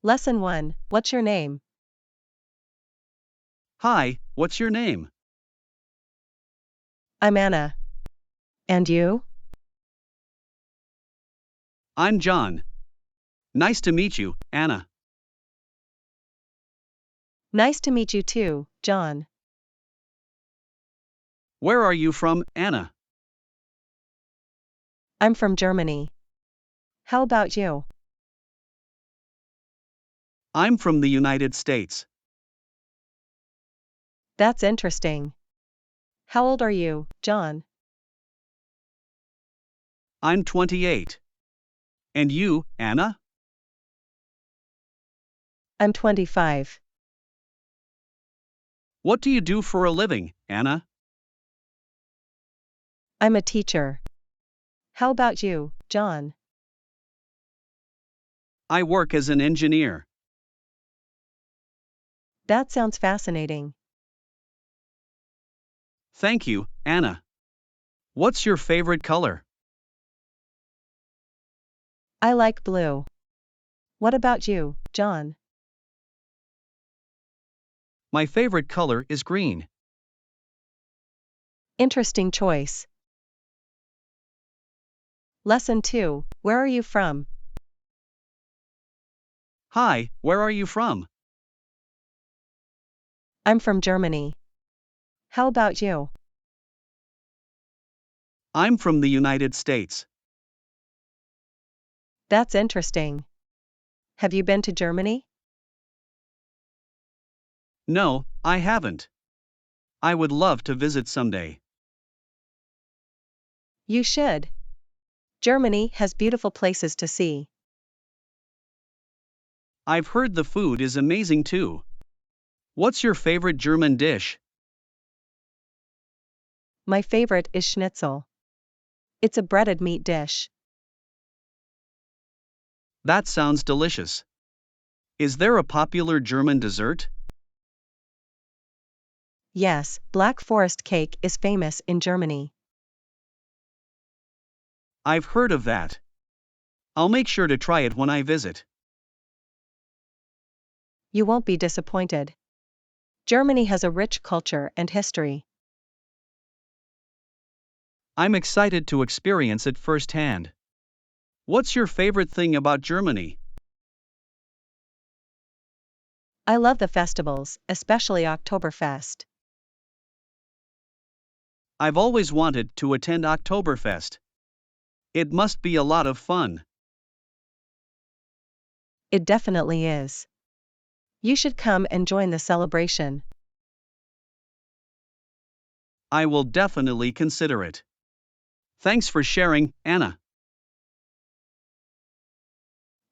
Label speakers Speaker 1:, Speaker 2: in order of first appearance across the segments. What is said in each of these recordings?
Speaker 1: Lesson 1. What's your name?
Speaker 2: Hi, what's your name?
Speaker 1: I'm Anna. And you?
Speaker 2: I'm John. Nice to meet you, Anna.
Speaker 1: Nice to meet you too, John.
Speaker 2: Where are you from, Anna?
Speaker 1: I'm from Germany. How about you?
Speaker 2: I'm from the United States.
Speaker 1: That's interesting. How old are you, John?
Speaker 2: I'm 28. And you, Anna?
Speaker 1: I'm 25.
Speaker 2: What do you do for a living, Anna?
Speaker 1: I'm a teacher. How about you, John?
Speaker 2: I work as an engineer.
Speaker 1: That sounds fascinating.
Speaker 2: Thank you, Anna. What's your favorite color?
Speaker 1: I like blue. What about you, John?
Speaker 2: My favorite color is green.
Speaker 1: Interesting choice. Lesson 2. Where are you from?
Speaker 2: Hi, where are you from?
Speaker 1: I'm from Germany. How about you?
Speaker 2: I'm from the United States.
Speaker 1: That's interesting. Have you been to Germany?
Speaker 2: No, I haven't. I would love to visit someday.
Speaker 1: You should. Germany has beautiful places to see.
Speaker 2: I've heard the food is amazing too. What's your favorite German dish?
Speaker 1: My favorite is schnitzel. It's a breaded meat dish.
Speaker 2: That sounds delicious. Is there a popular German dessert?
Speaker 1: Yes, Black Forest cake is famous in Germany.
Speaker 2: I've heard of that. I'll make sure to try it when I visit.
Speaker 1: You won't be disappointed. Germany has a rich culture and history.
Speaker 2: I'm excited to experience it firsthand. What's your favorite thing about Germany?
Speaker 1: I love the festivals, especially Oktoberfest.
Speaker 2: I've always wanted to attend Oktoberfest. It must be a lot of fun.
Speaker 1: It definitely is. You should come and join the celebration.
Speaker 2: I will definitely consider it. Thanks for sharing, Anna.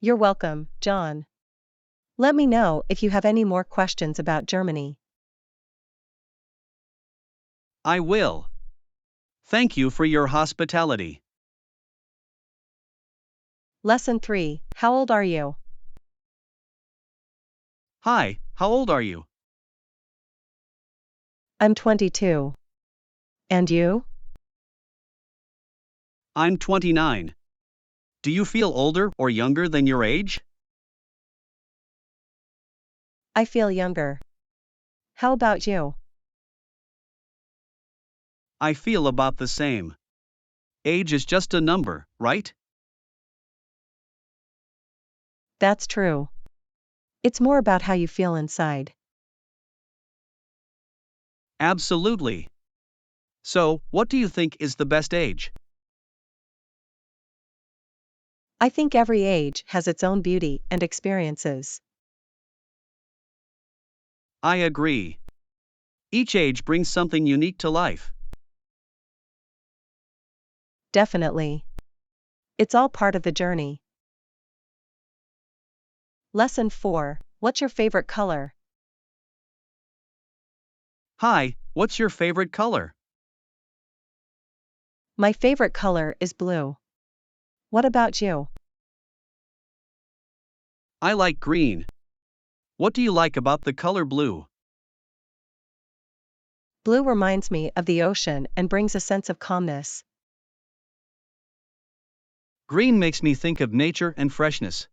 Speaker 1: You're welcome, John. Let me know if you have any more questions about Germany.
Speaker 2: I will. Thank you for your hospitality.
Speaker 1: Lesson 3. How old are you?
Speaker 2: Hi, how old are you?
Speaker 1: I'm 22. And you?
Speaker 2: I'm 29. Do you feel older or younger than your age?
Speaker 1: I feel younger. How about you?
Speaker 2: I feel about the same. Age is just a number, right?
Speaker 1: That's true. It's more about how you feel inside.
Speaker 2: Absolutely. So, what do you think is the best age?
Speaker 1: I think every age has its own beauty and experiences.
Speaker 2: I agree. Each age brings something unique to life.
Speaker 1: Definitely. It's all part of the journey. Lesson 4. What's your favorite color?
Speaker 2: Hi, what's your favorite color?
Speaker 1: My favorite color is blue. What about you?
Speaker 2: I like green. What do you like about the color blue?
Speaker 1: Blue reminds me of the ocean and brings a sense of calmness.
Speaker 2: Green makes me think of nature and freshness.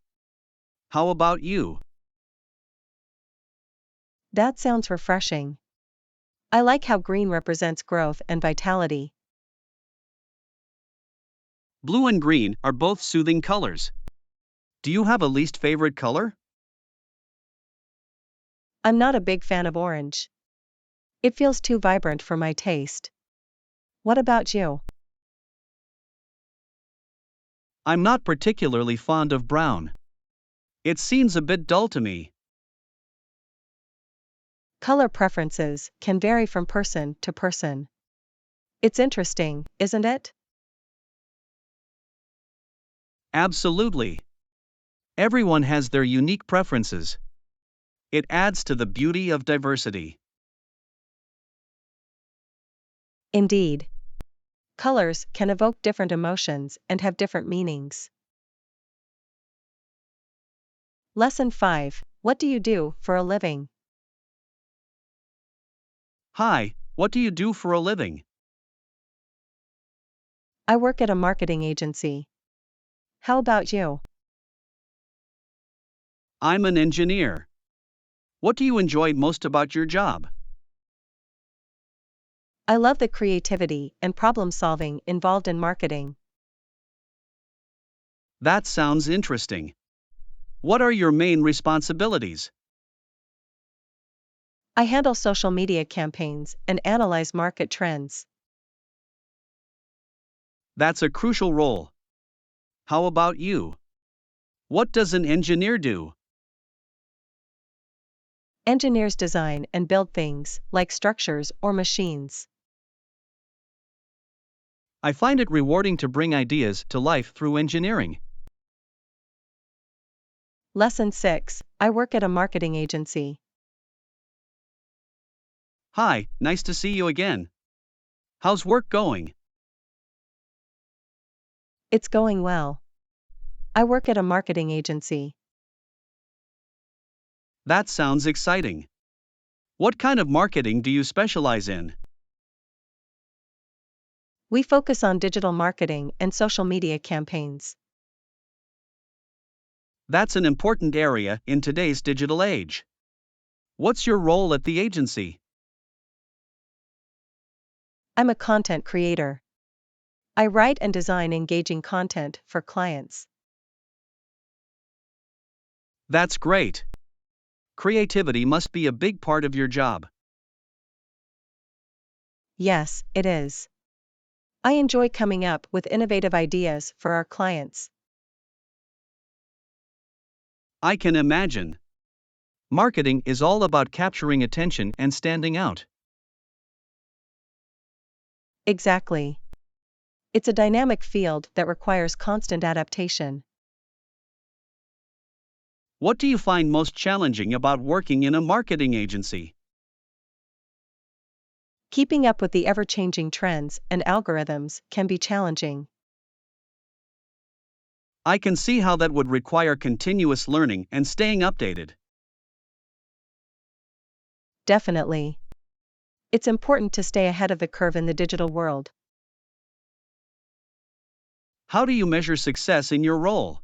Speaker 2: How about you?
Speaker 1: That sounds refreshing. I like how green represents growth and vitality.
Speaker 2: Blue and green are both soothing colors. Do you have a least favorite color?
Speaker 1: I'm not a big fan of orange. It feels too vibrant for my taste. What about you?
Speaker 2: I'm not particularly fond of brown. It seems a bit dull to me.
Speaker 1: Color preferences can vary from person to person. It's interesting, isn't it?
Speaker 2: Absolutely. Everyone has their unique preferences. It adds to the beauty of diversity.
Speaker 1: Indeed. Colors can evoke different emotions and have different meanings. Lesson 5. What do you do for a living?
Speaker 2: Hi, what do you do for a living?
Speaker 1: I work at a marketing agency. How about you?
Speaker 2: I'm an engineer. What do you enjoy most about your job?
Speaker 1: I love the creativity and problem solving involved in marketing.
Speaker 2: That sounds interesting. What are your main responsibilities?
Speaker 1: I handle social media campaigns and analyze market trends.
Speaker 2: That's a crucial role. How about you? What does an engineer do?
Speaker 1: Engineers design and build things, like structures or machines.
Speaker 2: I find it rewarding to bring ideas to life through engineering.
Speaker 1: Lesson 6. I work at a marketing agency.
Speaker 2: Hi, nice to see you again. How's work going?
Speaker 1: It's going well. I work at a marketing agency.
Speaker 2: That sounds exciting. What kind of marketing do you specialize in?
Speaker 1: We focus on digital marketing and social media campaigns.
Speaker 2: That's an important area in today's digital age. What's your role at the agency?
Speaker 1: I'm a content creator. I write and design engaging content for clients.
Speaker 2: That's great. Creativity must be a big part of your job.
Speaker 1: Yes, it is. I enjoy coming up with innovative ideas for our clients.
Speaker 2: I can imagine. Marketing is all about capturing attention and standing out.
Speaker 1: Exactly. It's a dynamic field that requires constant adaptation.
Speaker 2: What do you find most challenging about working in a marketing agency?
Speaker 1: Keeping up with the ever-changing trends and algorithms can be challenging.
Speaker 2: I can see how that would require continuous learning and staying updated.
Speaker 1: Definitely. It's important to stay ahead of the curve in the digital world.
Speaker 2: How do you measure success in your role?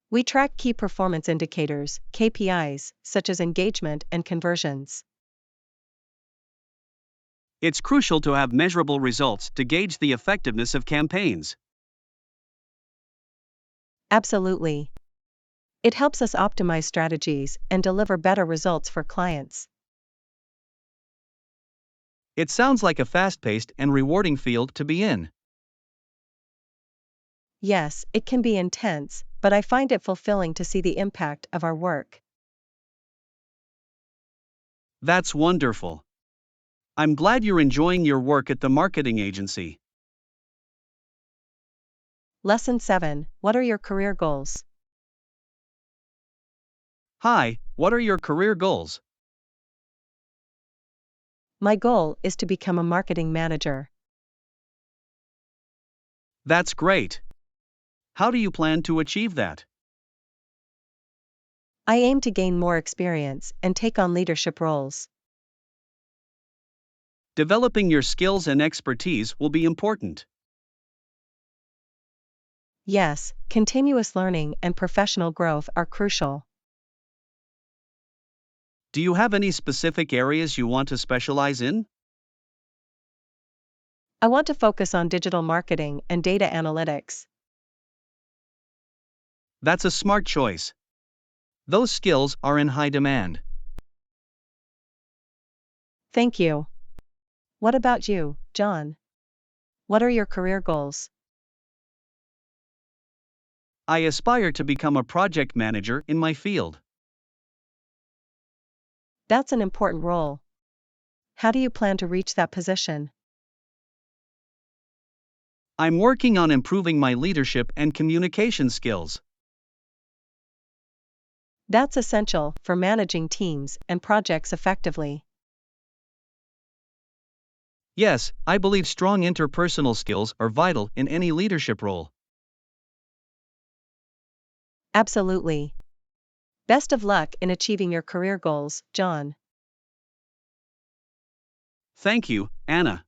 Speaker 1: We track key performance indicators, KPIs, such as engagement and conversions.
Speaker 2: It's crucial to have measurable results to gauge the effectiveness of campaigns.
Speaker 1: Absolutely. It helps us optimize strategies and deliver better results for clients.
Speaker 2: It sounds like a fast paced and rewarding field to be in.
Speaker 1: Yes, it can be intense, but I find it fulfilling to see the impact of our work.
Speaker 2: That's wonderful. I'm glad you're enjoying your work at the marketing agency.
Speaker 1: Lesson 7. What are your career goals?
Speaker 2: Hi, what are your career goals?
Speaker 1: My goal is to become a marketing manager.
Speaker 2: That's great. How do you plan to achieve that?
Speaker 1: I aim to gain more experience and take on leadership roles.
Speaker 2: Developing your skills and expertise will be important.
Speaker 1: Yes, continuous learning and professional growth are crucial.
Speaker 2: Do you have any specific areas you want to specialize in?
Speaker 1: I want to focus on digital marketing and data analytics.
Speaker 2: That's a smart choice. Those skills are in high demand.
Speaker 1: Thank you. What about you, John? What are your career goals?
Speaker 2: I aspire to become a project manager in my field.
Speaker 1: That's an important role. How do you plan to reach that position?
Speaker 2: I'm working on improving my leadership and communication skills.
Speaker 1: That's essential for managing teams and projects effectively.
Speaker 2: Yes, I believe strong interpersonal skills are vital in any leadership role.
Speaker 1: Absolutely. Best of luck in achieving your career goals, John.
Speaker 2: Thank you, Anna.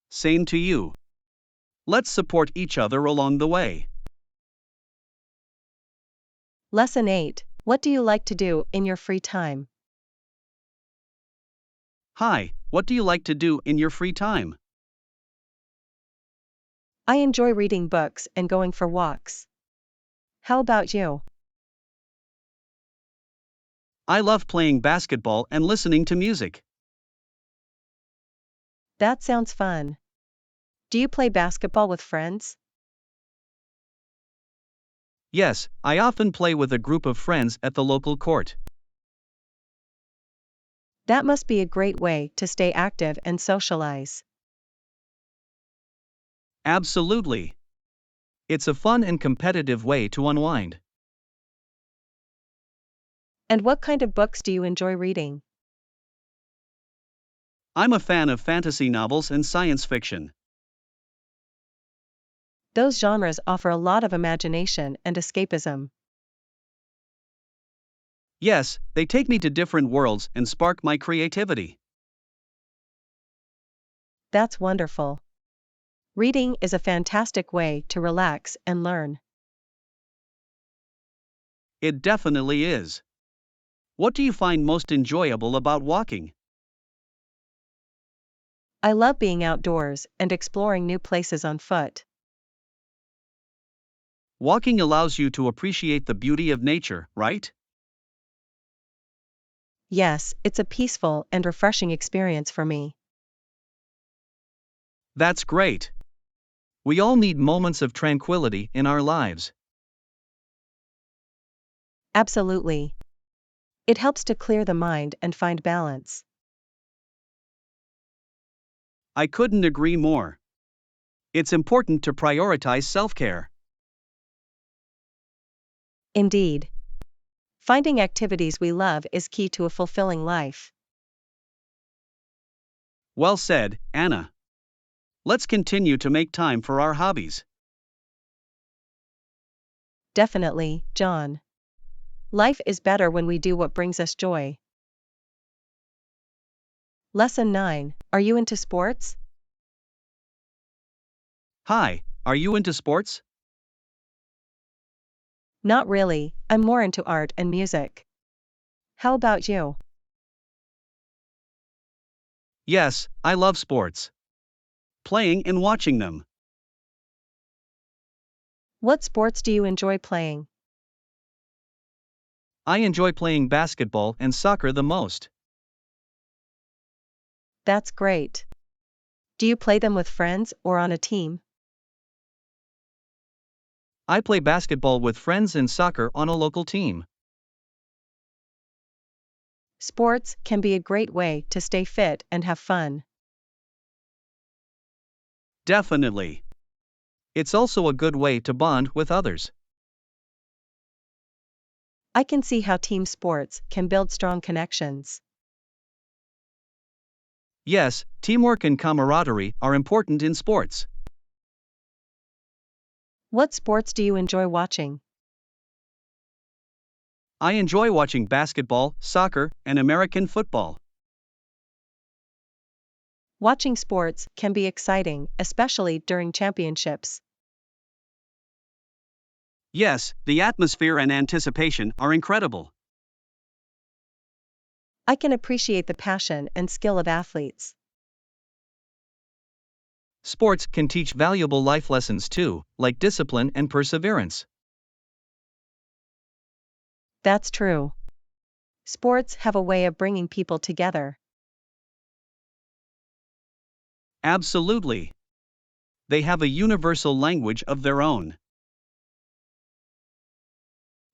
Speaker 2: Same to you. Let's support each other along the way.
Speaker 1: Lesson 8. What do you like to do in your free time?
Speaker 2: Hi, what do you like to do in your free time?
Speaker 1: I enjoy reading books and going for walks. How about you?
Speaker 2: I love playing basketball and listening to music.
Speaker 1: That sounds fun. Do you play basketball with friends?
Speaker 2: Yes, I often play with a group of friends at the local court.
Speaker 1: That must be a great way to stay active and socialize.
Speaker 2: Absolutely. It's a fun and competitive way to unwind.
Speaker 1: And what kind of books do you enjoy reading?
Speaker 2: I'm a fan of fantasy novels and science fiction.
Speaker 1: Those genres offer a lot of imagination and escapism.
Speaker 2: Yes, they take me to different worlds and spark my creativity.
Speaker 1: That's wonderful. Reading is a fantastic way to relax and learn.
Speaker 2: It definitely is. What do you find most enjoyable about walking?
Speaker 1: I love being outdoors and exploring new places on foot.
Speaker 2: Walking allows you to appreciate the beauty of nature, right?
Speaker 1: Yes, it's a peaceful and refreshing experience for me.
Speaker 2: That's great. We all need moments of tranquility in our lives.
Speaker 1: Absolutely. It helps to clear the mind and find balance.
Speaker 2: I couldn't agree more. It's important to prioritize self-care.
Speaker 1: Indeed. Finding activities we love is key to a fulfilling life.
Speaker 2: Well said, Anna. Let's continue to make time for our hobbies.
Speaker 1: Definitely, John. Life is better when we do what brings us joy. Lesson 9. Are you into sports?
Speaker 2: Hi, are you into sports?
Speaker 1: Not really, I'm more into art and music. How about you?
Speaker 2: Yes, I love sports. Playing and watching them.
Speaker 1: What sports do you enjoy playing?
Speaker 2: I enjoy playing basketball and soccer the most.
Speaker 1: That's great. Do you play them with friends or on a team?
Speaker 2: I play basketball with friends and soccer on a local team.
Speaker 1: Sports can be a great way to stay fit and have fun.
Speaker 2: Definitely. It's also a good way to bond with others.
Speaker 1: I can see how team sports can build strong connections.
Speaker 2: Yes, teamwork and camaraderie are important in sports.
Speaker 1: What sports do you enjoy watching?
Speaker 2: I enjoy watching basketball, soccer, and American football.
Speaker 1: Watching sports can be exciting, especially during championships.
Speaker 2: Yes, the atmosphere and anticipation are incredible.
Speaker 1: I can appreciate the passion and skill of athletes.
Speaker 2: Sports can teach valuable life lessons too, like discipline and perseverance.
Speaker 1: That's true. Sports have a way of bringing people together.
Speaker 2: Absolutely. They have a universal language of their own.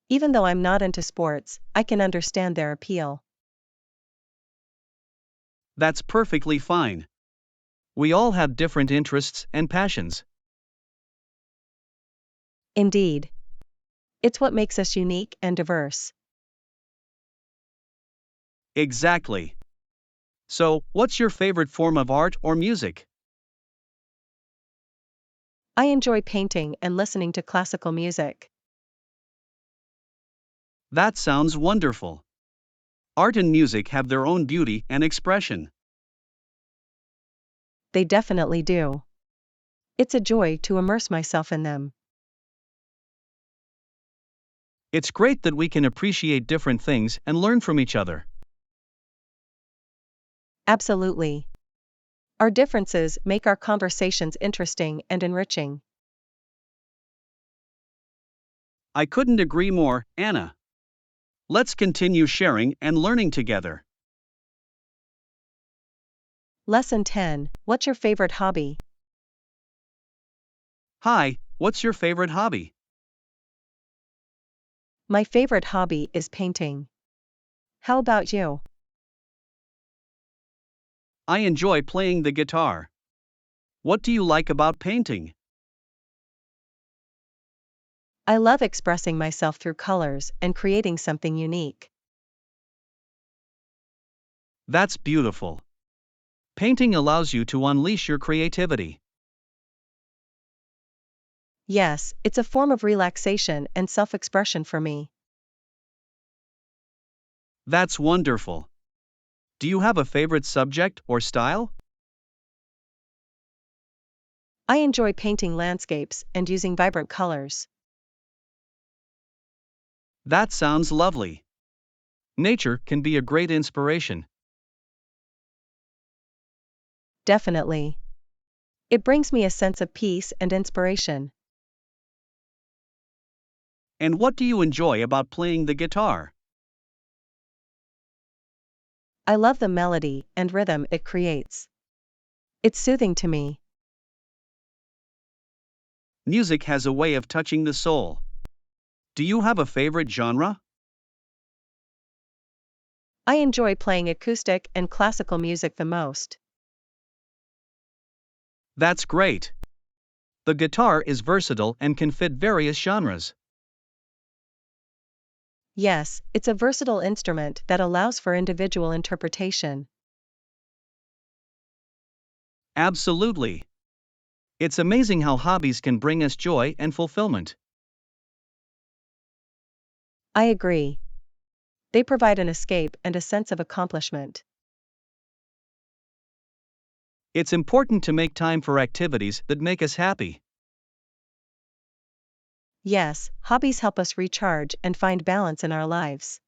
Speaker 1: Even though I'm not into sports, I can understand their appeal.
Speaker 2: That's perfectly fine. We all have different interests and passions.
Speaker 1: Indeed. It's what makes us unique and diverse.
Speaker 2: Exactly. So, what's your favorite form of art or music?
Speaker 1: I enjoy painting and listening to classical music.
Speaker 2: That sounds wonderful. Art and music have their own beauty and expression.
Speaker 1: They definitely do. It's a joy to immerse myself in them.
Speaker 2: It's great that we can appreciate different things and learn from each other.
Speaker 1: Absolutely. Our differences make our conversations interesting and enriching.
Speaker 2: I couldn't agree more, Anna. Let's continue sharing and learning together.
Speaker 1: Lesson 10. What's your favorite hobby?
Speaker 2: Hi, what's your favorite hobby?
Speaker 1: My favorite hobby is painting. How about you?
Speaker 2: I enjoy playing the guitar. What do you like about painting?
Speaker 1: I love expressing myself through colors and creating something unique.
Speaker 2: That's beautiful. Painting allows you to unleash your creativity.
Speaker 1: Yes, it's a form of relaxation and self-expression for me.
Speaker 2: That's wonderful. Do you have a favorite subject or style?
Speaker 1: I enjoy painting landscapes and using vibrant colors.
Speaker 2: That sounds lovely. Nature can be a great inspiration.
Speaker 1: Definitely. It brings me a sense of peace and inspiration.
Speaker 2: And what do you enjoy about playing the guitar?
Speaker 1: I love the melody and rhythm it creates. It's soothing to me.
Speaker 2: Music has a way of touching the soul. Do you have a favorite genre?
Speaker 1: I enjoy playing acoustic and classical music the most.
Speaker 2: That's great. The guitar is versatile and can fit various genres.
Speaker 1: Yes, it's a versatile instrument that allows for individual interpretation.
Speaker 2: Absolutely. It's amazing how hobbies can bring us joy and fulfillment.
Speaker 1: I agree. They provide an escape and a sense of accomplishment.
Speaker 2: It's important to make time for activities that make us happy.
Speaker 1: Yes, hobbies help us recharge and find balance in our lives.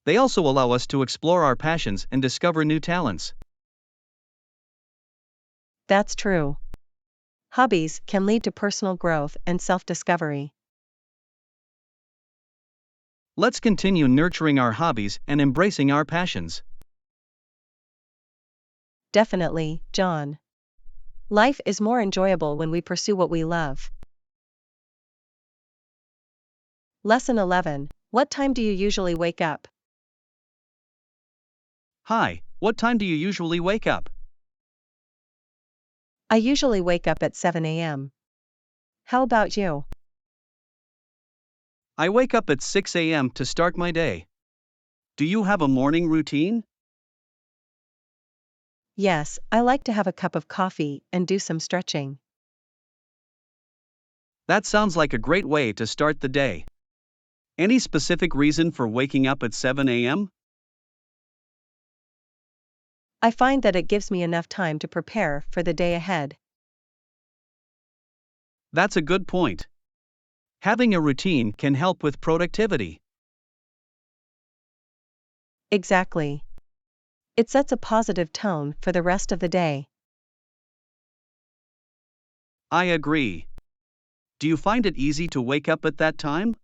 Speaker 2: They also allow us to explore our passions and discover new talents.
Speaker 1: That's true. Hobbies can lead to personal growth and self-discovery.
Speaker 2: Let's continue nurturing our hobbies and embracing our passions.
Speaker 1: Definitely, John. Life is more enjoyable when we pursue what we love. Lesson 11. What time do you usually wake up?
Speaker 2: Hi, what time do you usually wake up?
Speaker 1: I usually wake up at 7 a.m. How about you?
Speaker 2: I wake up at 6 a.m. to start my day. Do you have a morning routine?
Speaker 1: Yes, I like to have a cup of coffee and do some stretching.
Speaker 2: That sounds like a great way to start the day. Any specific reason for waking up at 7 a.m.?
Speaker 1: I find that it gives me enough time to prepare for the day ahead.
Speaker 2: That's a good point. Having a routine can help with productivity.
Speaker 1: Exactly. It sets a positive tone for the rest of the day.
Speaker 2: I agree. Do you find it easy to wake up at that time?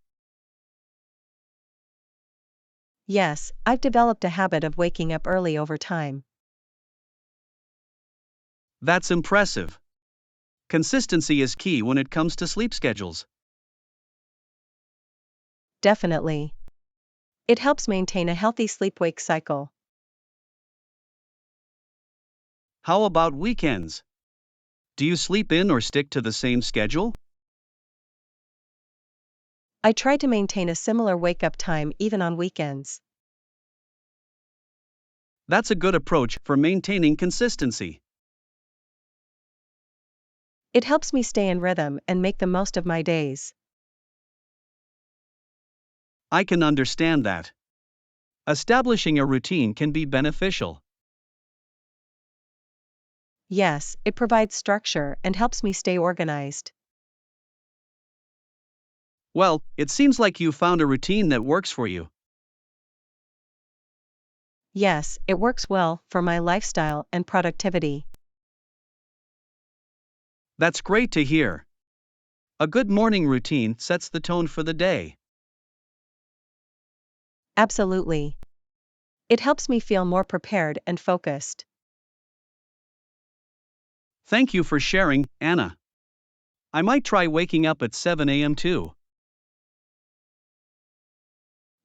Speaker 1: Yes, I've developed a habit of waking up early over time.
Speaker 2: That's impressive. Consistency is key when it comes to sleep schedules.
Speaker 1: Definitely. It helps maintain a healthy sleep-wake cycle.
Speaker 2: How about weekends? Do you sleep in or stick to the same schedule?
Speaker 1: I try to maintain a similar wake-up time even on weekends.
Speaker 2: That's a good approach for maintaining consistency.
Speaker 1: It helps me stay in rhythm and make the most of my days.
Speaker 2: I can understand that. Establishing a routine can be beneficial.
Speaker 1: Yes, it provides structure and helps me stay organized.
Speaker 2: Well, it seems like you found a routine that works for you.
Speaker 1: Yes, it works well for my lifestyle and productivity.
Speaker 2: That's great to hear. A good morning routine sets the tone for the day.
Speaker 1: Absolutely. It helps me feel more prepared and focused.
Speaker 2: Thank you for sharing, Anna. I might try waking up at 7 a.m. too.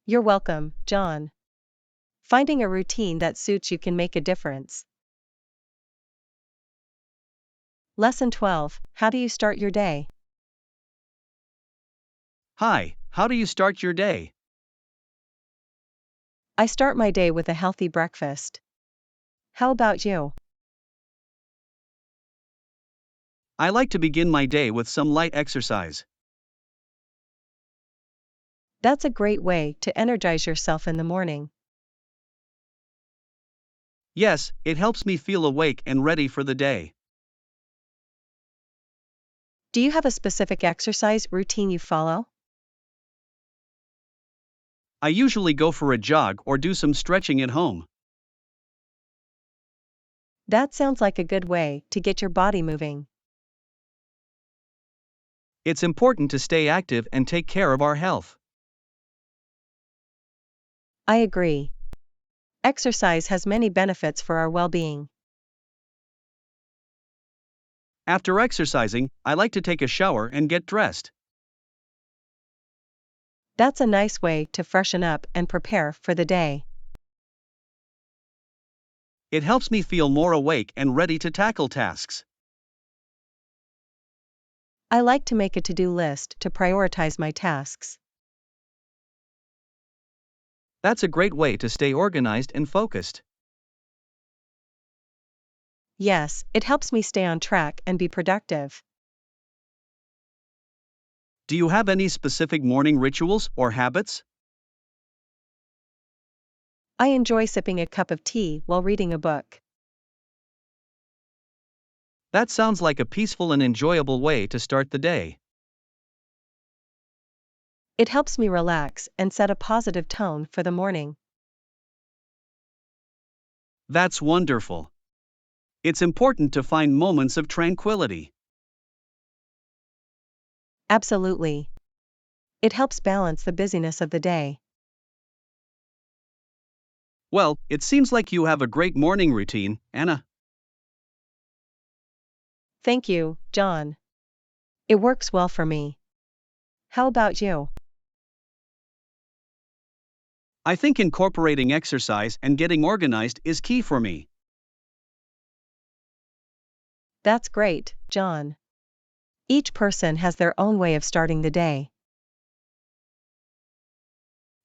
Speaker 1: You're welcome, John. Finding a routine that suits you can make a difference. Lesson 12. How do you start your day?
Speaker 2: Hi, how do you start your day?
Speaker 1: I start my day with a healthy breakfast. How about you?
Speaker 2: I like to begin my day with some light exercise.
Speaker 1: That's a great way to energize yourself in the morning.
Speaker 2: Yes, it helps me feel awake and ready for the day.
Speaker 1: Do you have a specific exercise routine you follow?
Speaker 2: I usually go for a jog or do some stretching at home.
Speaker 1: That sounds like a good way to get your body moving.
Speaker 2: It's important to stay active and take care of our health.
Speaker 1: I agree. Exercise has many benefits for our well-being.
Speaker 2: After exercising, I like to take a shower and get dressed.
Speaker 1: That's a nice way to freshen up and prepare for the day.
Speaker 2: It helps me feel more awake and ready to tackle tasks.
Speaker 1: I like to make a to-do list to prioritize my tasks.
Speaker 2: That's a great way to stay organized and focused.
Speaker 1: Yes, it helps me stay on track and be productive.
Speaker 2: Do you have any specific morning rituals or habits?
Speaker 1: I enjoy sipping a cup of tea while reading a book.
Speaker 2: That sounds like a peaceful and enjoyable way to start the day.
Speaker 1: It helps me relax and set a positive tone for the morning.
Speaker 2: That's wonderful. It's important to find moments of tranquility.
Speaker 1: Absolutely. It helps balance the busyness of the day.
Speaker 2: Well, it seems like you have a great morning routine, Anna.
Speaker 1: Thank you, John. It works well for me. How about you?
Speaker 2: I think incorporating exercise and getting organized is key for me.
Speaker 1: That's great, John. Each person has their own way of starting the day.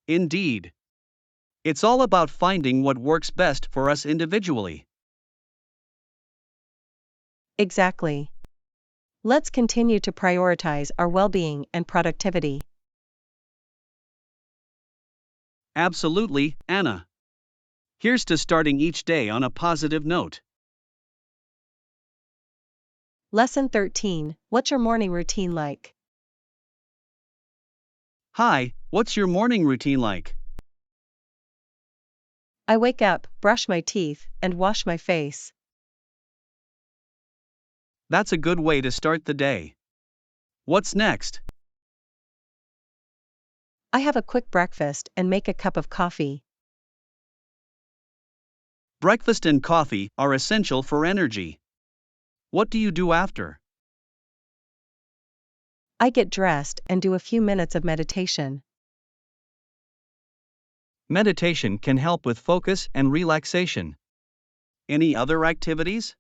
Speaker 2: Indeed. It's all about finding what works best for us individually.
Speaker 1: Exactly. Let's continue to prioritize our well-being and productivity.
Speaker 2: Absolutely, Anna. Here's to starting each day on a positive note.
Speaker 1: Lesson 13. What's your morning routine like?
Speaker 2: Hi, what's your morning routine like?
Speaker 1: I wake up, brush my teeth, and wash my face.
Speaker 2: That's a good way to start the day. What's next?
Speaker 1: I have a quick breakfast and make a cup of coffee.
Speaker 2: Breakfast and coffee are essential for energy. What do you do after?
Speaker 1: I get dressed and do a few minutes of meditation.
Speaker 2: Meditation can help with focus and relaxation. Any other activities?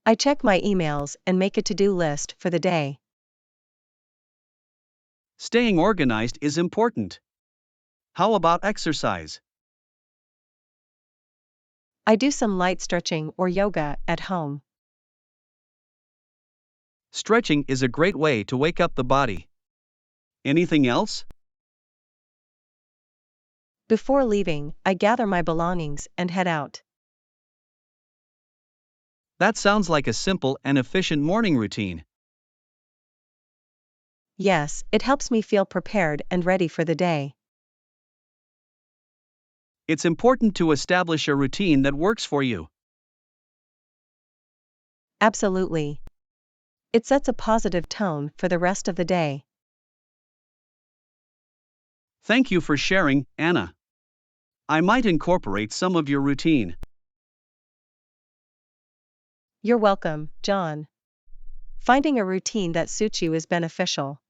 Speaker 1: I check my emails and make a to-do list for the day.
Speaker 2: Staying organized is important. How about exercise?
Speaker 1: I do some light stretching or yoga at home.
Speaker 2: Stretching is a great way to wake up the body. Anything else?
Speaker 1: Before leaving, I gather my belongings and head out.
Speaker 2: That sounds like a simple and efficient morning routine.
Speaker 1: Yes, it helps me feel prepared and ready for the day.
Speaker 2: It's important to establish a routine that works for you.
Speaker 1: Absolutely. It sets a positive tone for the rest of the day.
Speaker 2: Thank you for sharing, Anna. I might incorporate some of your routine.
Speaker 1: You're welcome, John. Finding a routine that suits you is beneficial.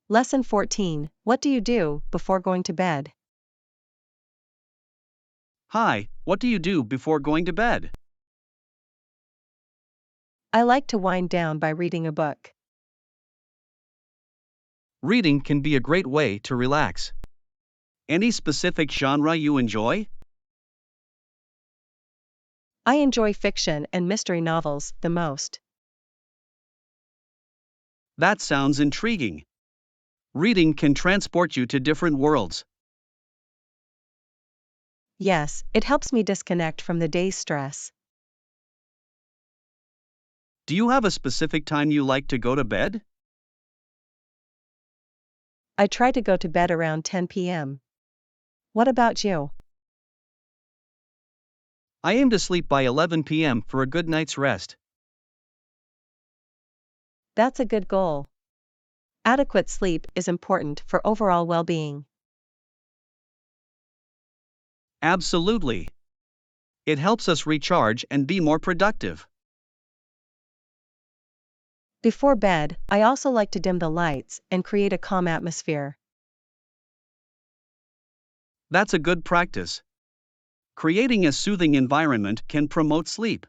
Speaker 1: Lesson 14. What do you do before going to bed?
Speaker 2: Hi, what do you do before going to bed?
Speaker 1: I like to wind down by reading a book.
Speaker 2: Reading can be a great way to relax. Any specific genre you enjoy?
Speaker 1: I enjoy fiction and mystery novels the most.
Speaker 2: That sounds intriguing. Reading can transport you to different worlds.
Speaker 1: Yes, it helps me disconnect from the day's stress.
Speaker 2: Do you have a specific time you like to go to bed?
Speaker 1: I try to go to bed around 10 p.m. What about you?
Speaker 2: I aim to sleep by 11 p.m. for a good night's rest.
Speaker 1: That's a good goal. Adequate sleep is important for overall well-being.
Speaker 2: Absolutely. It helps us recharge and be more productive.
Speaker 1: Before bed, I also like to dim the lights and create a calm atmosphere.
Speaker 2: That's a good practice. Creating a soothing environment can promote sleep.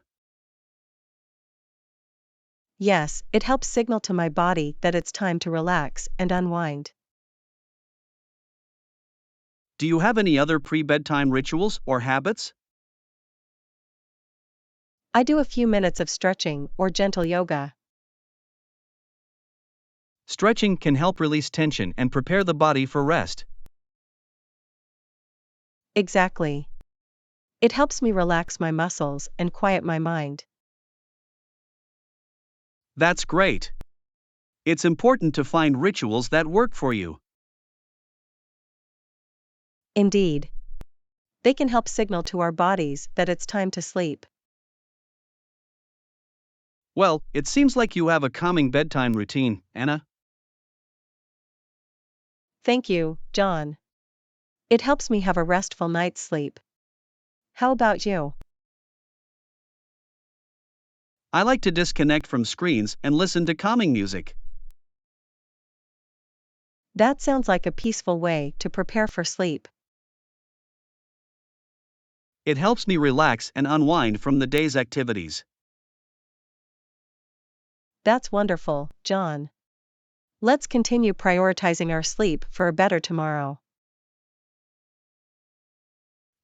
Speaker 1: Yes, it helps signal to my body that it's time to relax and unwind.
Speaker 2: Do you have any other pre-bedtime rituals or habits?
Speaker 1: I do a few minutes of stretching or gentle yoga.
Speaker 2: Stretching can help release tension and prepare the body for rest.
Speaker 1: Exactly. It helps me relax my muscles and quiet my mind.
Speaker 2: That's great. It's important to find rituals that work for you.
Speaker 1: Indeed. They can help signal to our bodies that it's time to sleep.
Speaker 2: Well, it seems like you have a calming bedtime routine, Anna.
Speaker 1: Thank you, John. It helps me have a restful night's sleep. How about you?
Speaker 2: I like to disconnect from screens and listen to calming music.
Speaker 1: That sounds like a peaceful way to prepare for sleep.
Speaker 2: It helps me relax and unwind from the day's activities.
Speaker 1: That's wonderful, John. Let's continue prioritizing our sleep for a better tomorrow.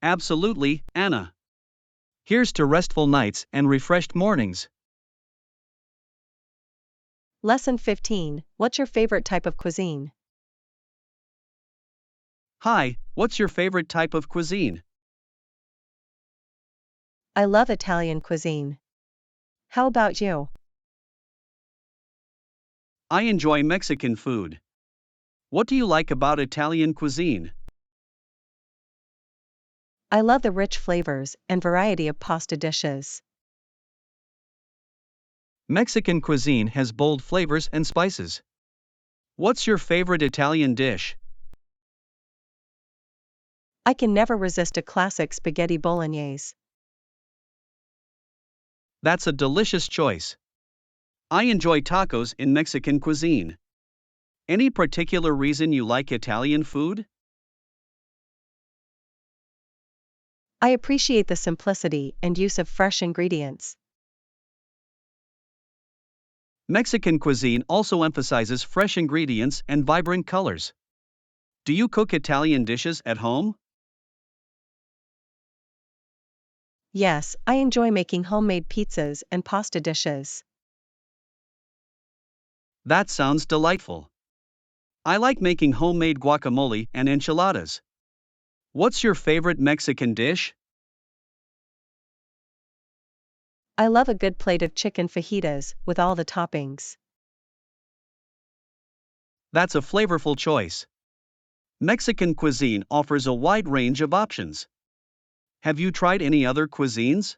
Speaker 2: Absolutely, Anna. Here's to restful nights and refreshed mornings.
Speaker 1: Lesson 15. What's your favorite type of cuisine?
Speaker 2: Hi, what's your favorite type of cuisine?
Speaker 1: I love Italian cuisine. How about you?
Speaker 2: I enjoy Mexican food. What do you like about Italian cuisine?
Speaker 1: I love the rich flavors and variety of pasta dishes.
Speaker 2: Mexican cuisine has bold flavors and spices. What's your favorite Italian dish?
Speaker 1: I can never resist a classic spaghetti bolognese.
Speaker 2: That's a delicious choice. I enjoy tacos in Mexican cuisine. Any particular reason you like Italian food?
Speaker 1: I appreciate the simplicity and use of fresh ingredients.
Speaker 2: Mexican cuisine also emphasizes fresh ingredients and vibrant colors. Do you cook Italian dishes at home?
Speaker 1: Yes, I enjoy making homemade pizzas and pasta dishes.
Speaker 2: That sounds delightful. I like making homemade guacamole and enchiladas. What's your favorite Mexican dish?
Speaker 1: I love a good plate of chicken fajitas with all the toppings.
Speaker 2: That's a flavorful choice. Mexican cuisine offers a wide range of options. Have you tried any other cuisines?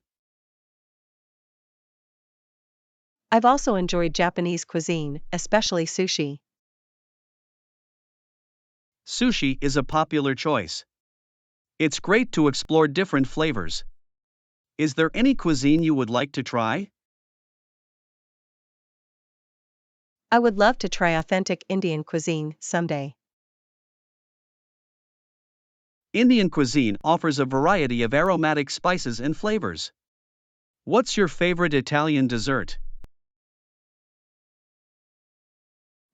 Speaker 1: I've also enjoyed Japanese cuisine, especially sushi.
Speaker 2: Sushi is a popular choice. It's great to explore different flavors. Is there any cuisine you would like to try?
Speaker 1: I would love to try authentic Indian cuisine someday.
Speaker 2: Indian cuisine offers a variety of aromatic spices and flavors. What's your favorite Italian dessert?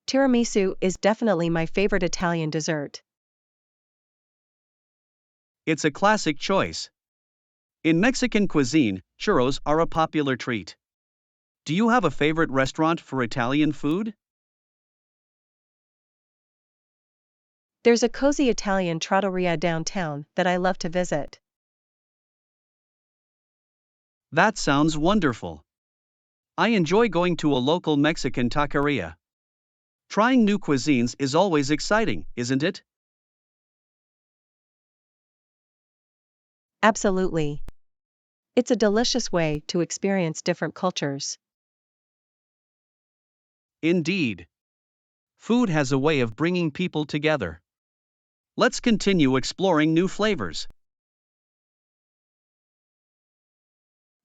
Speaker 1: Tiramisu is definitely my favorite Italian dessert.
Speaker 2: It's a classic choice. In Mexican cuisine, churros are a popular treat. Do you have a favorite restaurant for Italian food?
Speaker 1: There's a cozy Italian trattoria downtown that I love to visit.
Speaker 2: That sounds wonderful. I enjoy going to a local Mexican taqueria. Trying new cuisines is always exciting, isn't it?
Speaker 1: Absolutely. It's a delicious way to experience different cultures.
Speaker 2: Indeed. Food has a way of bringing people together. Let's continue exploring new flavors.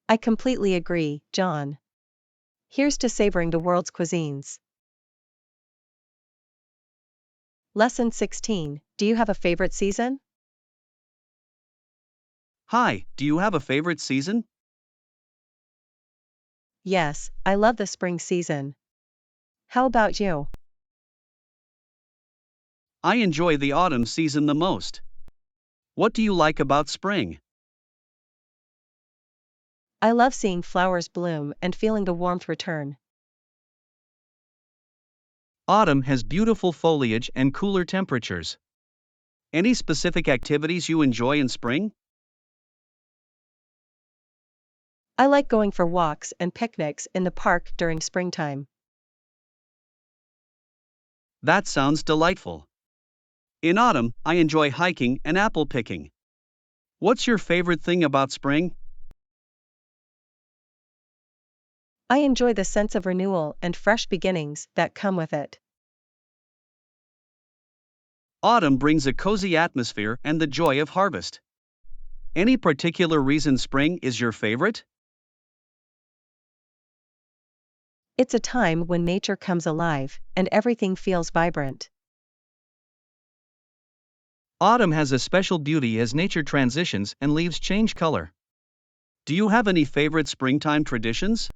Speaker 1: I completely agree, John. Here's to savoring the world's cuisines. Lesson 16. Do you have a favorite season?
Speaker 2: Hi, do you have a favorite season?
Speaker 1: Yes, I love the spring season. How about you?
Speaker 2: I enjoy the autumn season the most. What do you like about spring?
Speaker 1: I love seeing flowers bloom and feeling the warmth return.
Speaker 2: Autumn has beautiful foliage and cooler temperatures. Any specific activities you enjoy in spring?
Speaker 1: I like going for walks and picnics in the park during springtime.
Speaker 2: That sounds delightful. In autumn, I enjoy hiking and apple picking. What's your favorite thing about spring?
Speaker 1: I enjoy the sense of renewal and fresh beginnings that come with it.
Speaker 2: Autumn brings a cozy atmosphere and the joy of harvest. Any particular reason spring is your favorite?
Speaker 1: It's a time when nature comes alive and everything feels vibrant.
Speaker 2: Autumn has a special beauty as nature transitions and leaves change color. Do you have any favorite springtime traditions?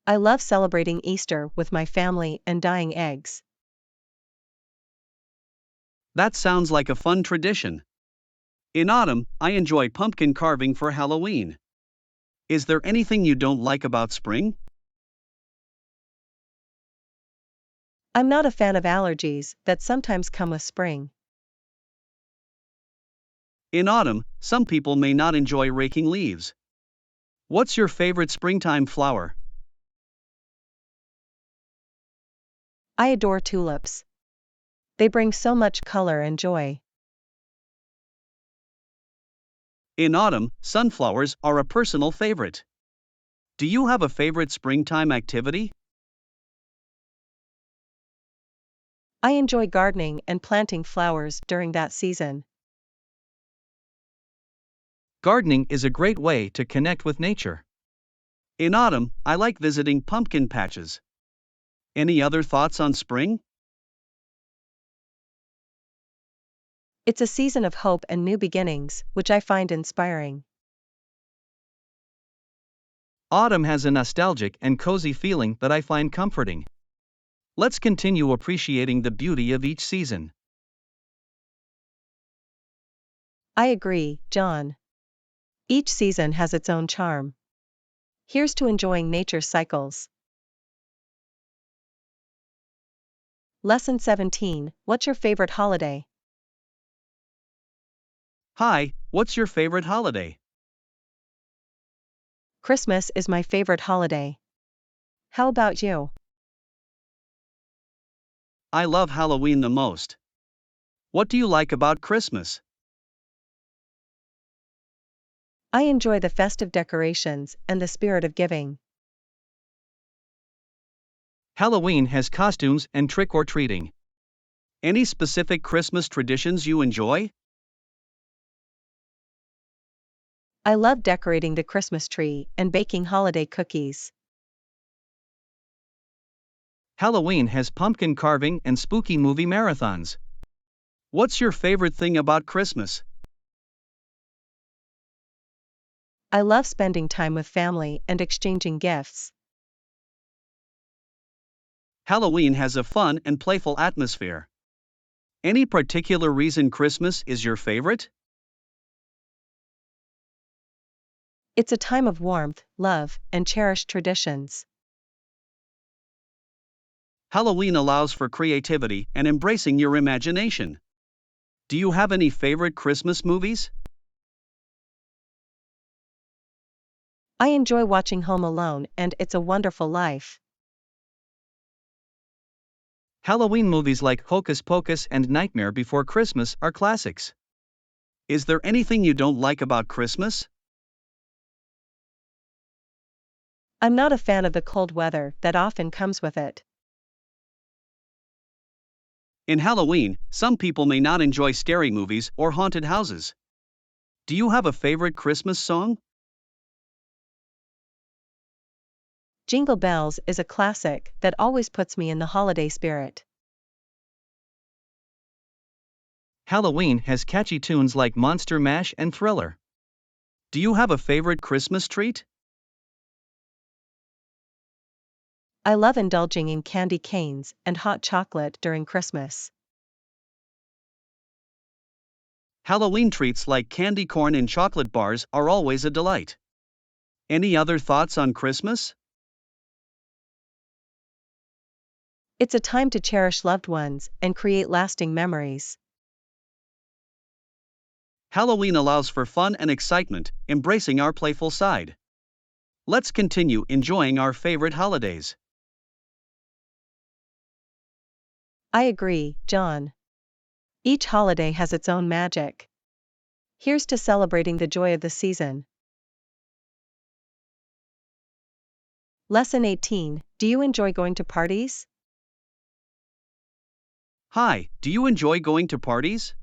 Speaker 1: I love celebrating Easter with my family and dyeing eggs.
Speaker 2: That sounds like a fun tradition. In autumn, I enjoy pumpkin carving for Halloween. Is there anything you don't like about spring?
Speaker 1: I'm not a fan of allergies that sometimes come with spring.
Speaker 2: In autumn, some people may not enjoy raking leaves. What's your favorite springtime flower?
Speaker 1: I adore tulips. They bring so much color and joy.
Speaker 2: In autumn, sunflowers are a personal favorite. Do you have a favorite springtime activity?
Speaker 1: I enjoy gardening and planting flowers during that season.
Speaker 2: Gardening is a great way to connect with nature. In autumn, I like visiting pumpkin patches. Any other thoughts on spring?
Speaker 1: It's a season of hope and new beginnings, which I find inspiring.
Speaker 2: Autumn has a nostalgic and cozy feeling that I find comforting. Let's continue appreciating the beauty of each season.
Speaker 1: I agree, John. Each season has its own charm. Here's to enjoying nature's cycles. Lesson 17. What's your favorite holiday?
Speaker 2: Hi, what's your favorite holiday?
Speaker 1: Christmas is my favorite holiday. How about you?
Speaker 2: I love Halloween the most. What do you like about Christmas?
Speaker 1: I enjoy the festive decorations and the spirit of giving.
Speaker 2: Halloween has costumes and trick or treating. Any specific Christmas traditions you enjoy?
Speaker 1: I love decorating the Christmas tree and baking holiday cookies.
Speaker 2: Halloween has pumpkin carving and spooky movie marathons. What's your favorite thing about Christmas?
Speaker 1: I love spending time with family and exchanging gifts.
Speaker 2: Halloween has a fun and playful atmosphere. Any particular reason Christmas is your favorite?
Speaker 1: It's a time of warmth, love, and cherished traditions.
Speaker 2: Halloween allows for creativity and embracing your imagination. Do you have any favorite Christmas movies?
Speaker 1: I enjoy watching Home Alone and It's a Wonderful Life.
Speaker 2: Halloween movies like Hocus Pocus and Nightmare Before Christmas are classics. Is there anything you don't like about Christmas?
Speaker 1: I'm not a fan of the cold weather that often comes with it.
Speaker 2: In Halloween, some people may not enjoy scary movies or haunted houses. Do you have a favorite Christmas song?
Speaker 1: Jingle Bells is a classic that always puts me in the holiday spirit.
Speaker 2: Halloween has catchy tunes like Monster Mash and Thriller. Do you have a favorite Christmas treat?
Speaker 1: I love indulging in candy canes and hot chocolate during Christmas.
Speaker 2: Halloween treats like candy corn and chocolate bars are always a delight. Any other thoughts on Christmas?
Speaker 1: It's a time to cherish loved ones and create lasting memories.
Speaker 2: Halloween allows for fun and excitement, embracing our playful side. Let's continue enjoying our favorite holidays.
Speaker 1: I agree, John. Each holiday has its own magic. Here's to celebrating the joy of the season. Lesson 18. Do you enjoy going to parties?
Speaker 2: Hi, do you enjoy going to parties?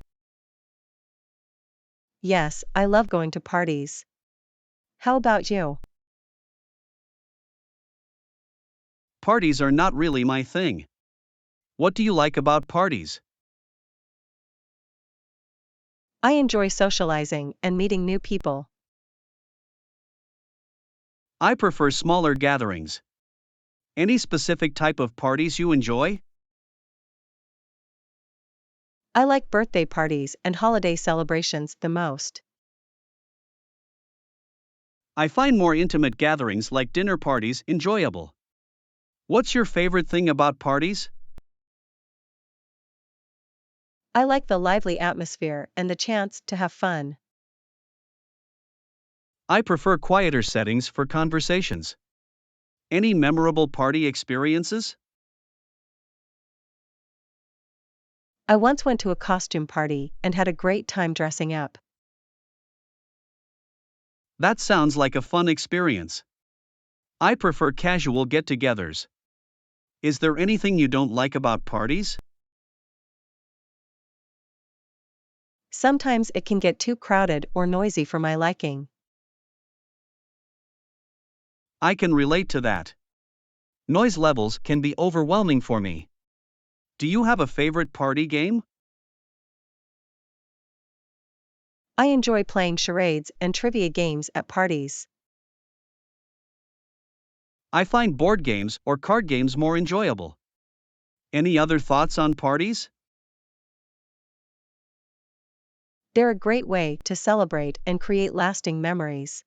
Speaker 1: Yes, I love going to parties. How about you?
Speaker 2: Parties are not really my thing. What do you like about parties?
Speaker 1: I enjoy socializing and meeting new people.
Speaker 2: I prefer smaller gatherings. Any specific type of parties you enjoy?
Speaker 1: I like birthday parties and holiday celebrations the most.
Speaker 2: I find more intimate gatherings like dinner parties enjoyable. What's your favorite thing about parties?
Speaker 1: I like the lively atmosphere and the chance to have fun.
Speaker 2: I prefer quieter settings for conversations. Any memorable party experiences?
Speaker 1: I once went to a costume party and had a great time dressing up.
Speaker 2: That sounds like a fun experience. I prefer casual get togethers. Is there anything you don't like about parties?
Speaker 1: Sometimes it can get too crowded or noisy for my liking.
Speaker 2: I can relate to that. Noise levels can be overwhelming for me. Do you have a favorite party game?
Speaker 1: I enjoy playing charades and trivia games at parties.
Speaker 2: I find board games or card games more enjoyable. Any other thoughts on parties?
Speaker 1: They're a great way to celebrate and create lasting memories.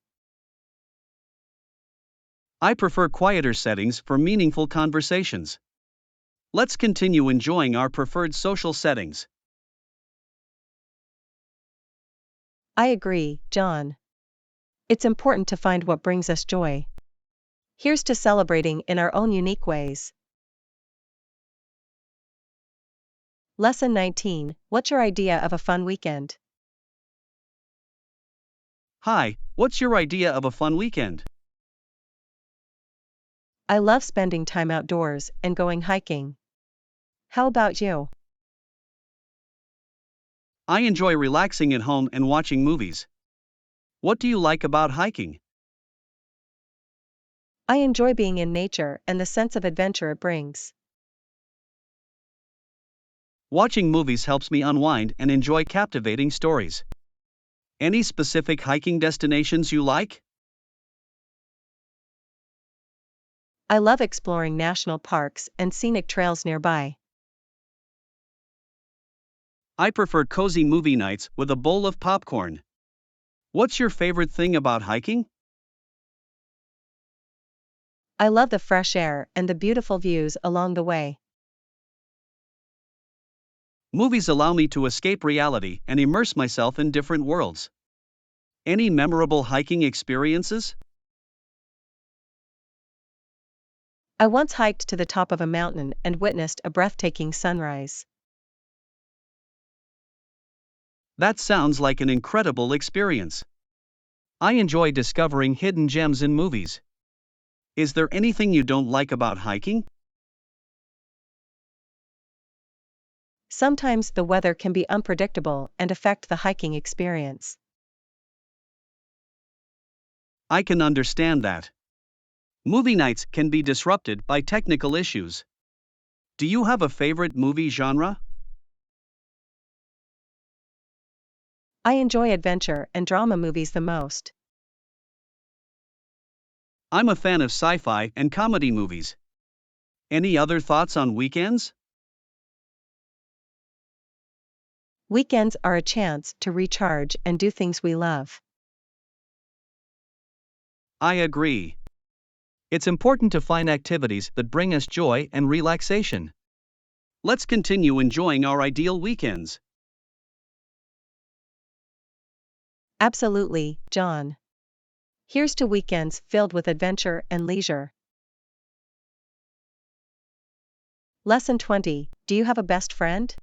Speaker 2: I prefer quieter settings for meaningful conversations. Let's continue enjoying our preferred social settings.
Speaker 1: I agree, John. It's important to find what brings us joy. Here's to celebrating in our own unique ways. Lesson 19. What's your idea of a fun weekend?
Speaker 2: Hi, what's your idea of a fun weekend?
Speaker 1: I love spending time outdoors and going hiking. How about you?
Speaker 2: I enjoy relaxing at home and watching movies. What do you like about hiking?
Speaker 1: I enjoy being in nature and the sense of adventure it brings.
Speaker 2: Watching movies helps me unwind and enjoy captivating stories. Any specific hiking destinations you like?
Speaker 1: I love exploring national parks and scenic trails nearby.
Speaker 2: I prefer cozy movie nights with a bowl of popcorn. What's your favorite thing about hiking?
Speaker 1: I love the fresh air and the beautiful views along the way.
Speaker 2: Movies allow me to escape reality and immerse myself in different worlds. Any memorable hiking experiences?
Speaker 1: I once hiked to the top of a mountain and witnessed a breathtaking sunrise.
Speaker 2: That sounds like an incredible experience. I enjoy discovering hidden gems in movies. Is there anything you don't like about hiking?
Speaker 1: Sometimes the weather can be unpredictable and affect the hiking experience.
Speaker 2: I can understand that. Movie nights can be disrupted by technical issues. Do you have a favorite movie genre?
Speaker 1: I enjoy adventure and drama movies the most.
Speaker 2: I'm a fan of sci-fi and comedy movies. Any other thoughts on weekends?
Speaker 1: Weekends are a chance to recharge and do things we love.
Speaker 2: I agree. It's important to find activities that bring us joy and relaxation. Let's continue enjoying our ideal weekends.
Speaker 1: Absolutely, John. Here's to weekends filled with adventure and leisure. Lesson 20. Do you have a best friend?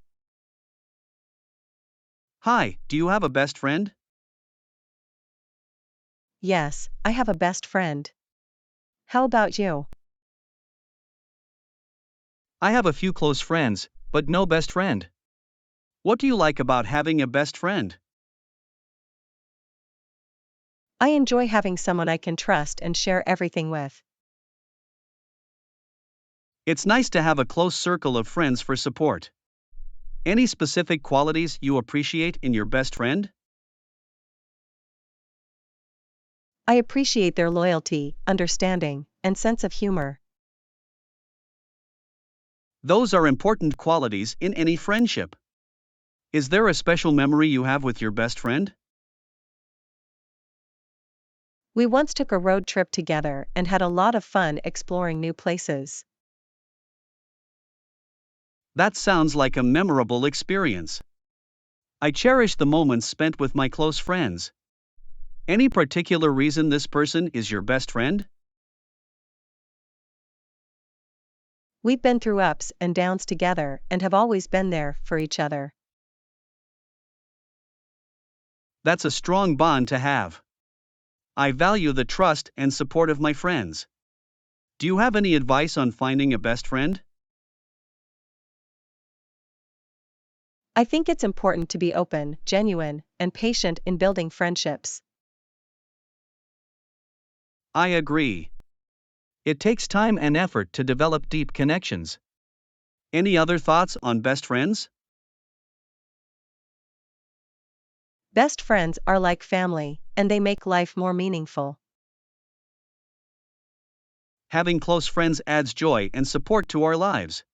Speaker 2: Hi, do you have a best friend?
Speaker 1: Yes, I have a best friend. How about you?
Speaker 2: I have a few close friends, but no best friend. What do you like about having a best friend?
Speaker 1: I enjoy having someone I can trust and share everything with.
Speaker 2: It's nice to have a close circle of friends for support. Any specific qualities you appreciate in your best friend?
Speaker 1: I appreciate their loyalty, understanding, and sense of humor.
Speaker 2: Those are important qualities in any friendship. Is there a special memory you have with your best friend?
Speaker 1: We once took a road trip together and had a lot of fun exploring new places.
Speaker 2: That sounds like a memorable experience. I cherish the moments spent with my close friends. Any particular reason this person is your best friend?
Speaker 1: We've been through ups and downs together and have always been there for each other.
Speaker 2: That's a strong bond to have. I value the trust and support of my friends. Do you have any advice on finding a best friend?
Speaker 1: I think it's important to be open, genuine, and patient in building friendships.
Speaker 2: I agree. It takes time and effort to develop deep connections. Any other thoughts on best friends?
Speaker 1: Best friends are like family, and they make life more meaningful.
Speaker 2: Having close friends adds joy and support to our lives.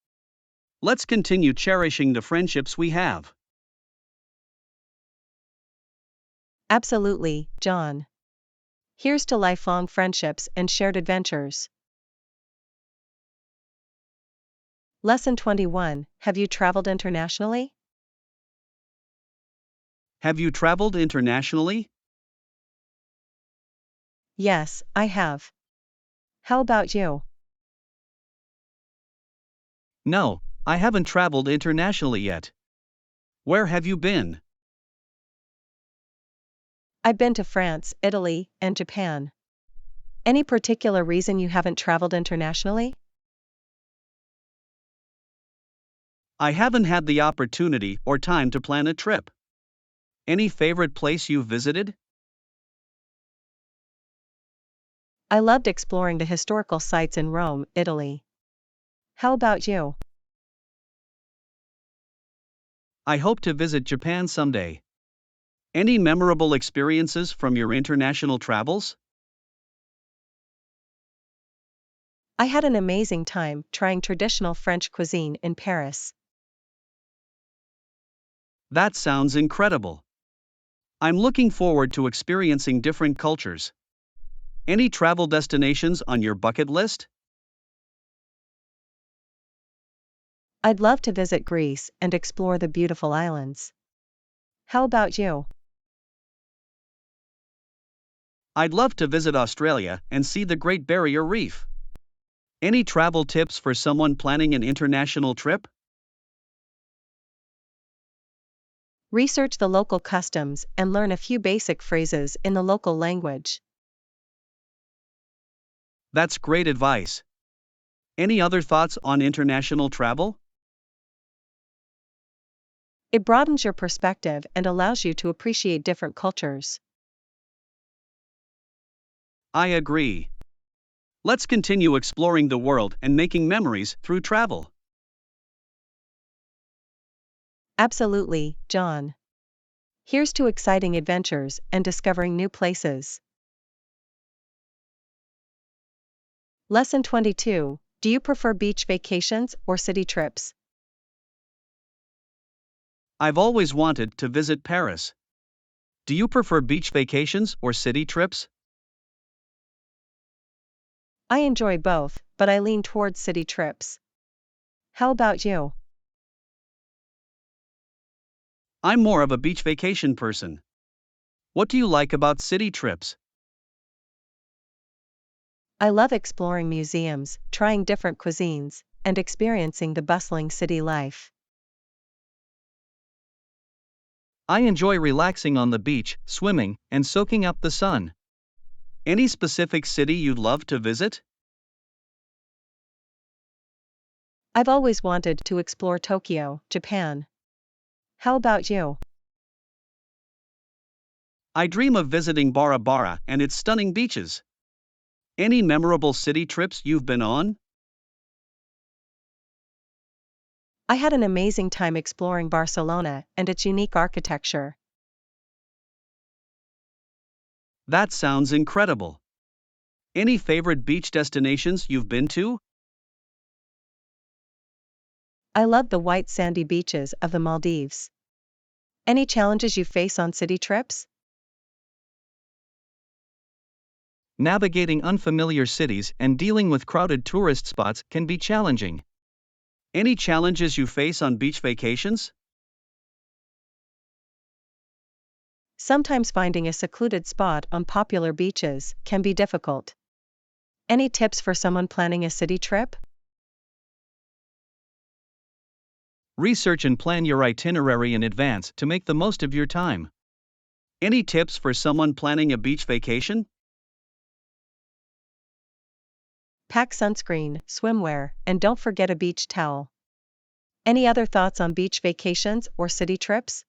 Speaker 2: Let's continue cherishing the friendships we have.
Speaker 1: Absolutely, John. Here's to lifelong friendships and shared adventures. Lesson 21. Have you traveled internationally?
Speaker 2: Have you traveled internationally?
Speaker 1: Yes, I have. How about you?
Speaker 2: No, I haven't traveled internationally yet. Where have you been?
Speaker 1: I've been to France, Italy, and Japan. Any particular reason you haven't traveled internationally?
Speaker 2: I haven't had the opportunity or time to plan a trip. Any favorite place you've visited?
Speaker 1: I loved exploring the historical sites in Rome, Italy. How about you?
Speaker 2: I hope to visit Japan someday. Any memorable experiences from your international travels?
Speaker 1: I had an amazing time trying traditional French cuisine in Paris.
Speaker 2: That sounds incredible. I'm looking forward to experiencing different cultures. Any travel destinations on your bucket list?
Speaker 1: I'd love to visit Greece and explore the beautiful islands. How about you?
Speaker 2: I'd love to visit Australia and see the Great Barrier Reef. Any travel tips for someone planning an international trip?
Speaker 1: Research the local customs and learn a few basic phrases in the local language.
Speaker 2: That's great advice. Any other thoughts on international travel?
Speaker 1: It broadens your perspective and allows you to appreciate different cultures.
Speaker 2: I agree. Let's continue exploring the world and making memories through travel.
Speaker 1: Absolutely, John. Here's to exciting adventures and discovering new places. Lesson 22. Do you prefer beach vacations or city trips?
Speaker 2: I've always wanted to visit Paris. Do you prefer beach vacations or city trips?
Speaker 1: I enjoy both, but I lean towards city trips. How about you?
Speaker 2: I'm more of a beach vacation person. What do you like about city trips?
Speaker 1: I love exploring museums, trying different cuisines, and experiencing the bustling city life.
Speaker 2: I enjoy relaxing on the beach, swimming, and soaking up the sun. Any specific city you'd love to visit?
Speaker 1: I've always wanted to explore Tokyo, Japan. How about you?
Speaker 2: I dream of visiting Bora Bora and its stunning beaches. Any memorable city trips you've been on?
Speaker 1: I had an amazing time exploring Barcelona and its unique architecture.
Speaker 2: That sounds incredible. Any favorite beach destinations you've been to?
Speaker 1: I love the white sandy beaches of the Maldives. Any challenges you face on city trips?
Speaker 2: Navigating unfamiliar cities and dealing with crowded tourist spots can be challenging. Any challenges you face on beach vacations?
Speaker 1: Sometimes finding a secluded spot on popular beaches can be difficult. Any tips for someone planning a city trip?
Speaker 2: Research and plan your itinerary in advance to make the most of your time. Any tips for someone planning a beach vacation?
Speaker 1: Pack sunscreen, swimwear, and don't forget a beach towel. Any other thoughts on beach vacations or city trips?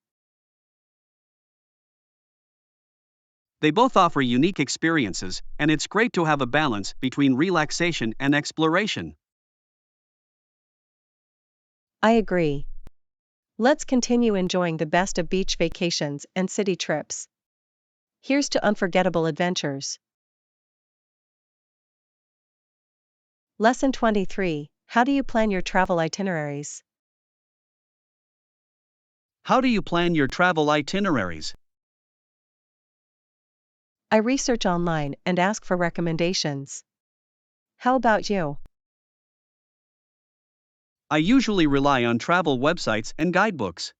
Speaker 2: They both offer unique experiences, and it's great to have a balance between relaxation and exploration.
Speaker 1: I agree. Let's continue enjoying the best of beach vacations and city trips. Here's to unforgettable adventures. Lesson 23. How do you plan your travel itineraries?
Speaker 2: How do you plan your travel itineraries?
Speaker 1: I research online and ask for recommendations. How about you?
Speaker 2: I usually rely on travel websites and guidebooks.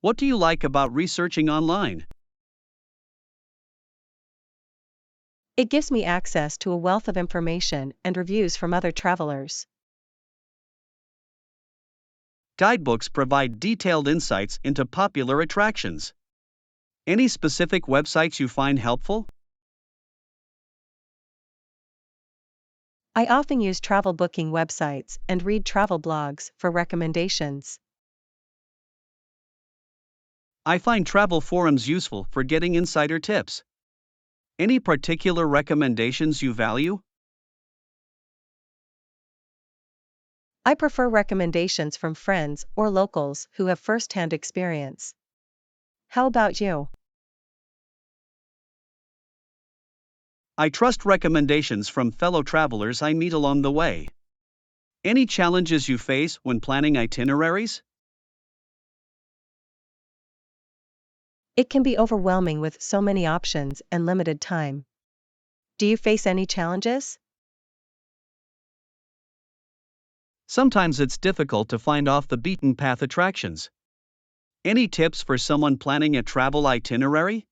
Speaker 2: What do you like about researching online?
Speaker 1: It gives me access to a wealth of information and reviews from other travelers.
Speaker 2: Guidebooks provide detailed insights into popular attractions. Any specific websites you find helpful?
Speaker 1: I often use travel booking websites and read travel blogs for recommendations.
Speaker 2: I find travel forums useful for getting insider tips. Any particular recommendations you value?
Speaker 1: I prefer recommendations from friends or locals who have first-hand experience. How about you?
Speaker 2: I trust recommendations from fellow travelers I meet along the way. Any challenges you face when planning itineraries?
Speaker 1: It can be overwhelming with so many options and limited time. Do you face any challenges?
Speaker 2: Sometimes it's difficult to find off the beaten path attractions. Any tips for someone planning a travel itinerary?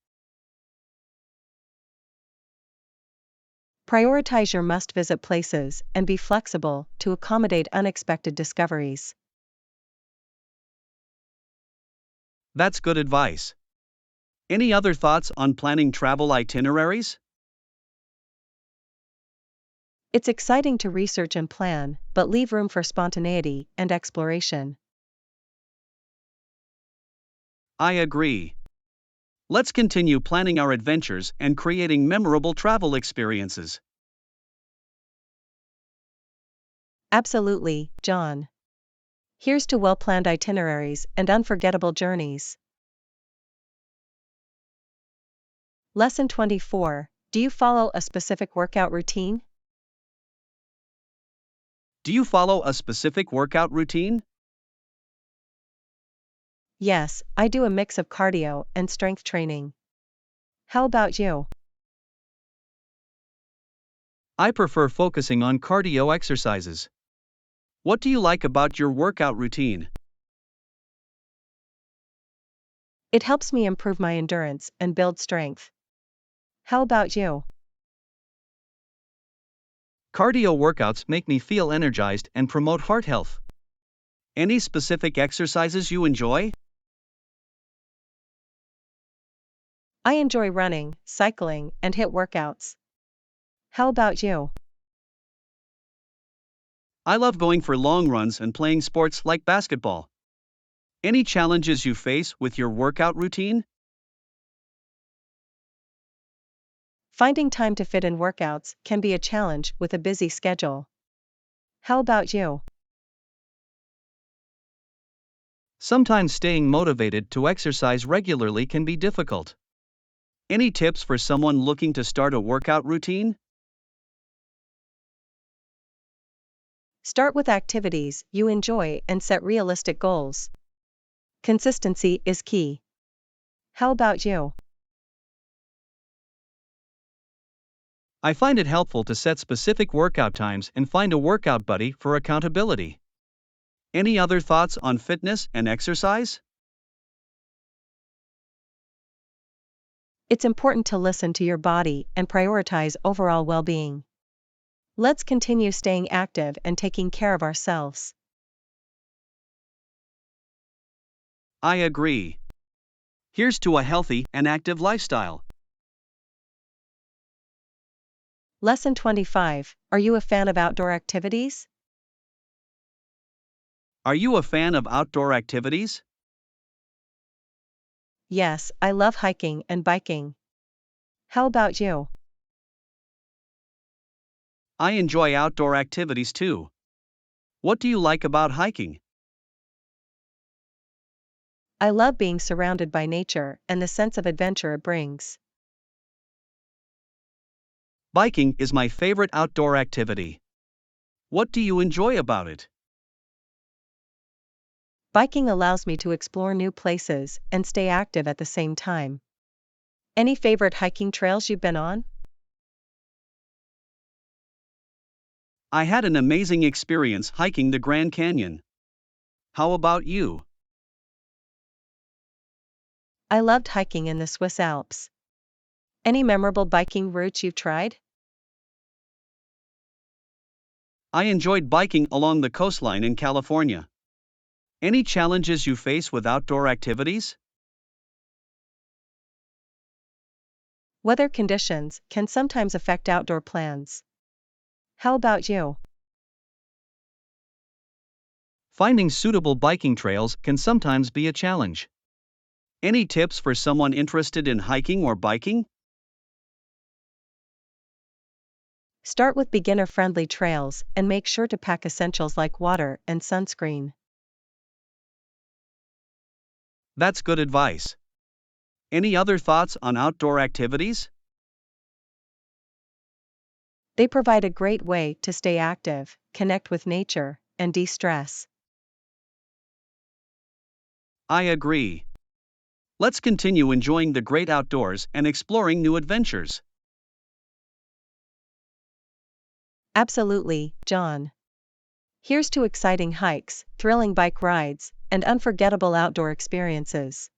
Speaker 1: Prioritize your must-visit places and be flexible to accommodate unexpected discoveries.
Speaker 2: That's good advice. Any other thoughts on planning travel itineraries?
Speaker 1: It's exciting to research and plan, but leave room for spontaneity and exploration.
Speaker 2: I agree. Let's continue planning our adventures and creating memorable travel experiences.
Speaker 1: Absolutely, John. Here's to well-planned itineraries and unforgettable journeys. Lesson 24. Do you follow a specific workout routine?
Speaker 2: Do you follow a specific workout routine?
Speaker 1: Yes, I do a mix of cardio and strength training. How about you?
Speaker 2: I prefer focusing on cardio exercises. What do you like about your workout routine?
Speaker 1: It helps me improve my endurance and build strength. How about you?
Speaker 2: Cardio workouts make me feel energized and promote heart health. Any specific exercises you enjoy?
Speaker 1: I enjoy running, cycling, and HIIT workouts. How about you?
Speaker 2: I love going for long runs and playing sports like basketball. Any challenges you face with your workout routine?
Speaker 1: Finding time to fit in workouts can be a challenge with a busy schedule. How about you?
Speaker 2: Sometimes staying motivated to exercise regularly can be difficult. Any tips for someone looking to start a workout routine?
Speaker 1: Start with activities you enjoy and set realistic goals. Consistency is key. How about you?
Speaker 2: I find it helpful to set specific workout times and find a workout buddy for accountability. Any other thoughts on fitness and exercise?
Speaker 1: It's important to listen to your body and prioritize overall well-being. Let's continue staying active and taking care of ourselves.
Speaker 2: I agree. Here's to a healthy and active lifestyle.
Speaker 1: Lesson 25. Are you a fan of outdoor activities?
Speaker 2: Are you a fan of outdoor activities?
Speaker 1: Yes, I love hiking and biking. How about you?
Speaker 2: I enjoy outdoor activities too. What do you like about hiking?
Speaker 1: I love being surrounded by nature and the sense of adventure it brings.
Speaker 2: Biking is my favorite outdoor activity. What do you enjoy about it?
Speaker 1: Biking allows me to explore new places and stay active at the same time. Any favorite hiking trails you've been on?
Speaker 2: I had an amazing experience hiking the Grand Canyon. How about you?
Speaker 1: I loved hiking in the Swiss Alps. Any memorable biking routes you've tried?
Speaker 2: I enjoyed biking along the coastline in California. Any challenges you face with outdoor activities?
Speaker 1: Weather conditions can sometimes affect outdoor plans. How about you?
Speaker 2: Finding suitable biking trails can sometimes be a challenge. Any tips for someone interested in hiking or biking?
Speaker 1: Start with beginner-friendly trails and make sure to pack essentials like water and sunscreen.
Speaker 2: That's good advice. Any other thoughts on outdoor activities?
Speaker 1: They provide a great way to stay active, connect with nature, and de-stress.
Speaker 2: I agree. Let's continue enjoying the great outdoors and exploring new adventures.
Speaker 1: Absolutely, John. Here's to exciting hikes, thrilling bike rides, and unforgettable outdoor experiences.